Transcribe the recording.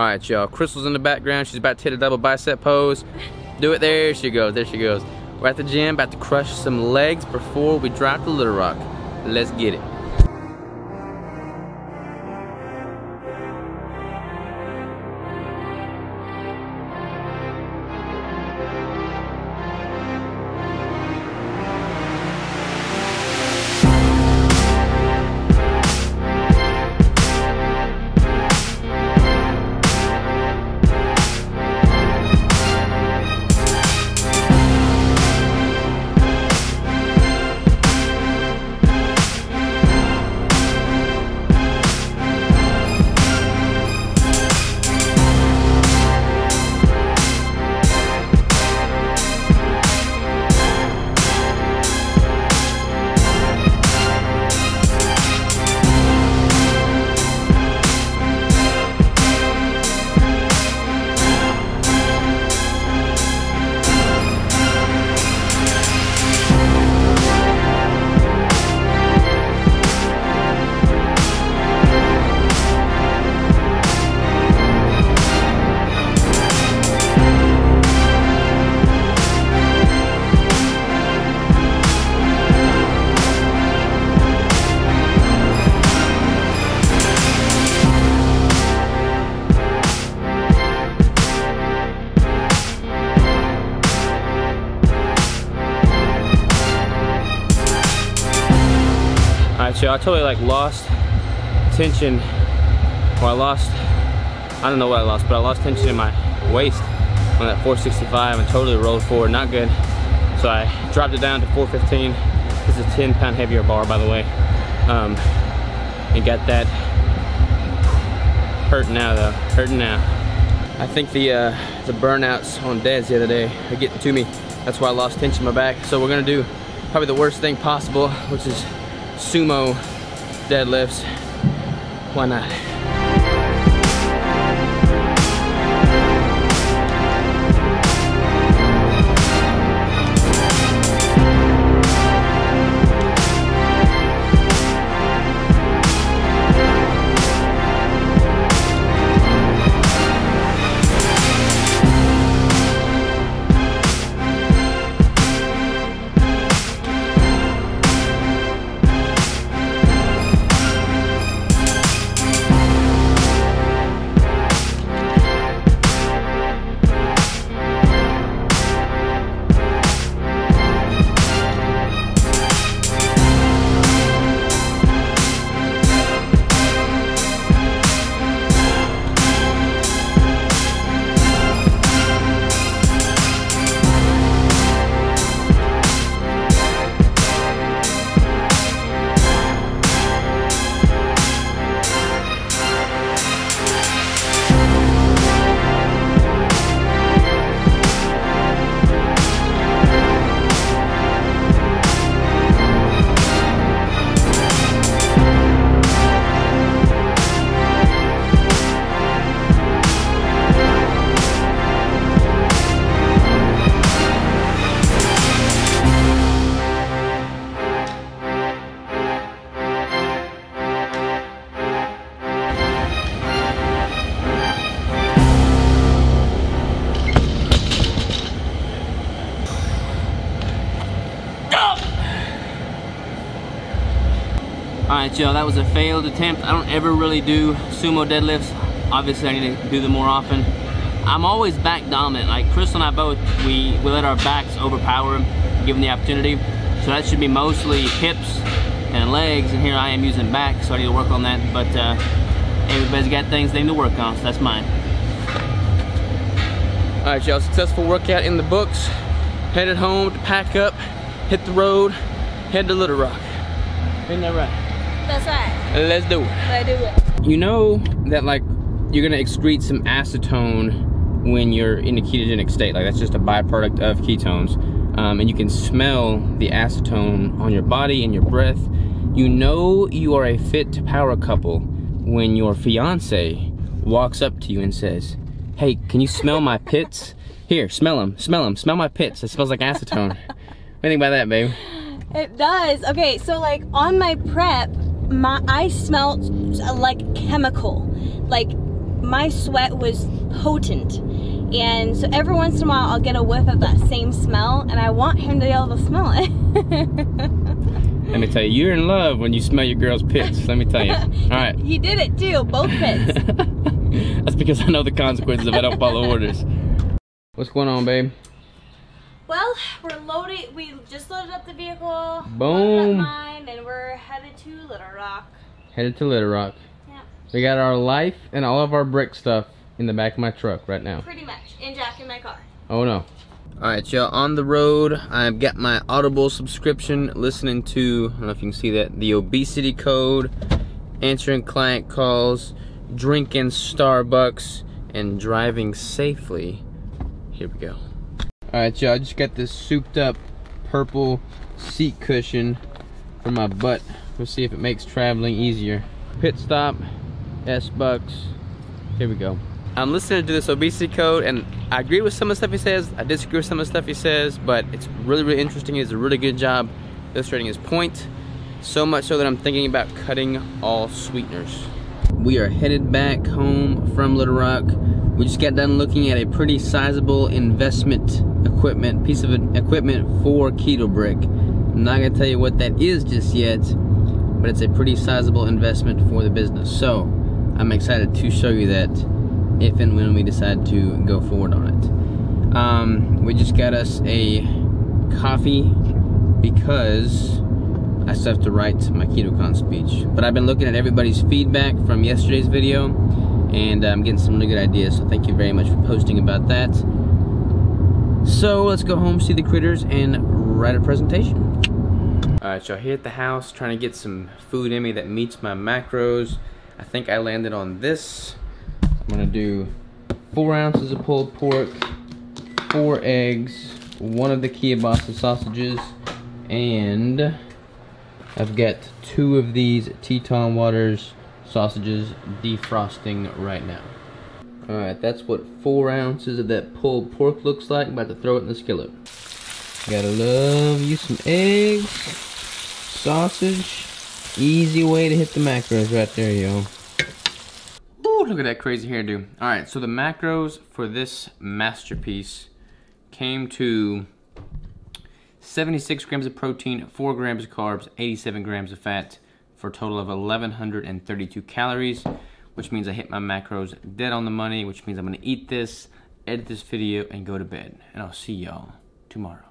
All right, y'all. Crystal's in the background. She's about to hit a double bicep pose. Do it. There she goes. There she goes. We're at the gym, about to crush some legs before we drop to Little Rock. Let's get it. Y'all, I totally like lost tension, or I don't know what I lost, but I lost tension in my waist on that 465 and totally rolled forward, not good. So I dropped it down to 415. This is a 10-pound heavier bar, by the way. And got that hurting now though, hurting now. I think the burnouts on deads the other day are getting to me. That's why I lost tension in my back. So we're gonna do probably the worst thing possible, which is sumo deadlifts. Why not? Alright y'all, that was a failed attempt. I don't ever really do sumo deadlifts. Obviously I need to do them more often. I'm always back dominant. Like Crystal and I both, we let our backs overpower them, give them the opportunity. So that should be mostly hips and legs, and here I am using back, so I need to work on that. But everybody's got things they need to work on, so that's mine. Alright y'all, successful workout in the books. Headed home to pack up, hit the road, head to Little Rock. Isn't that right? That's right. Let's do it. Let's do it. You know that like you're gonna excrete some acetone when you're in a ketogenic state. Like that's just a byproduct of ketones. And you can smell the acetone on your body and your breath. You know you are a fit power couple when your fiance walks up to you and says, "Hey, can you smell my pits? Here, smell them, smell my pits. It smells like acetone." What do you think about that, babe? It does. Okay, so like on my prep, I smelled like chemical. Like my sweat was potent. And so every once in a while I'll get a whiff of that same smell, and I want him to be able to smell it. Let me tell you, you're in love when you smell your girl's pits, let me tell you. Alright. He did it too, both pits. That's because I know the consequences if I don't follow orders. What's going on, babe? Well, we're loaded. We just loaded up the vehicle. Boom. Loaded up mine, and we're headed to Little Rock. Headed to Little Rock. Yeah. We got our life and all of our brick stuff in the back of my truck right now. Pretty much. And Jack in my car. Oh no. Alright, y'all, on the road. I've got my Audible subscription, listening to, I don't know if you can see that, the obesity code, answering client calls, drinking Starbucks, and driving safely. Here we go. Alright, y'all, I just got this souped up purple seat cushion for my butt. We'll see if it makes traveling easier. Pit stop, S-Bucks. Here we go. I'm listening to this obesity code, and I agree with some of the stuff he says. I disagree with some of the stuff he says, but it's really, really interesting. He does a really good job illustrating his point. So much so that I'm thinking about cutting all sweeteners. We are headed back home from Little Rock. We just got done looking at a pretty sizable investment piece of equipment for Keto Brick. I'm not gonna tell you what that is just yet, but it's a pretty sizable investment for the business. So I'm excited to show you that if and when we decide to go forward on it. We just got us a coffee because I still have to write my KetoCon speech. But I've been looking at everybody's feedback from yesterday's video, and I'm getting some really good ideas, so thank you very much for posting about that. So let's go home, see the critters, and write a presentation. Alright, y'all, here at the house, trying to get some food in me that meets my macros. I think I landed on this. I'm gonna do 4 ounces of pulled pork, 4 eggs, 1 of the kielbasa sausages, and I've got 2 of these Teton Waters sausages defrosting right now. Alright, that's what 4 ounces of that pulled pork looks like. I'm about to throw it in the skillet. Gotta love you some eggs, sausage. Easy way to hit the macros right there, yo. Ooh, look at that crazy hairdo. Alright, so the macros for this masterpiece came to 76 grams of protein, 4 grams of carbs, 87 grams of fat, for a total of 1,132 calories, which means I hit my macros dead on the money, which means I'm gonna eat this, edit this video, and go to bed. And I'll see y'all tomorrow.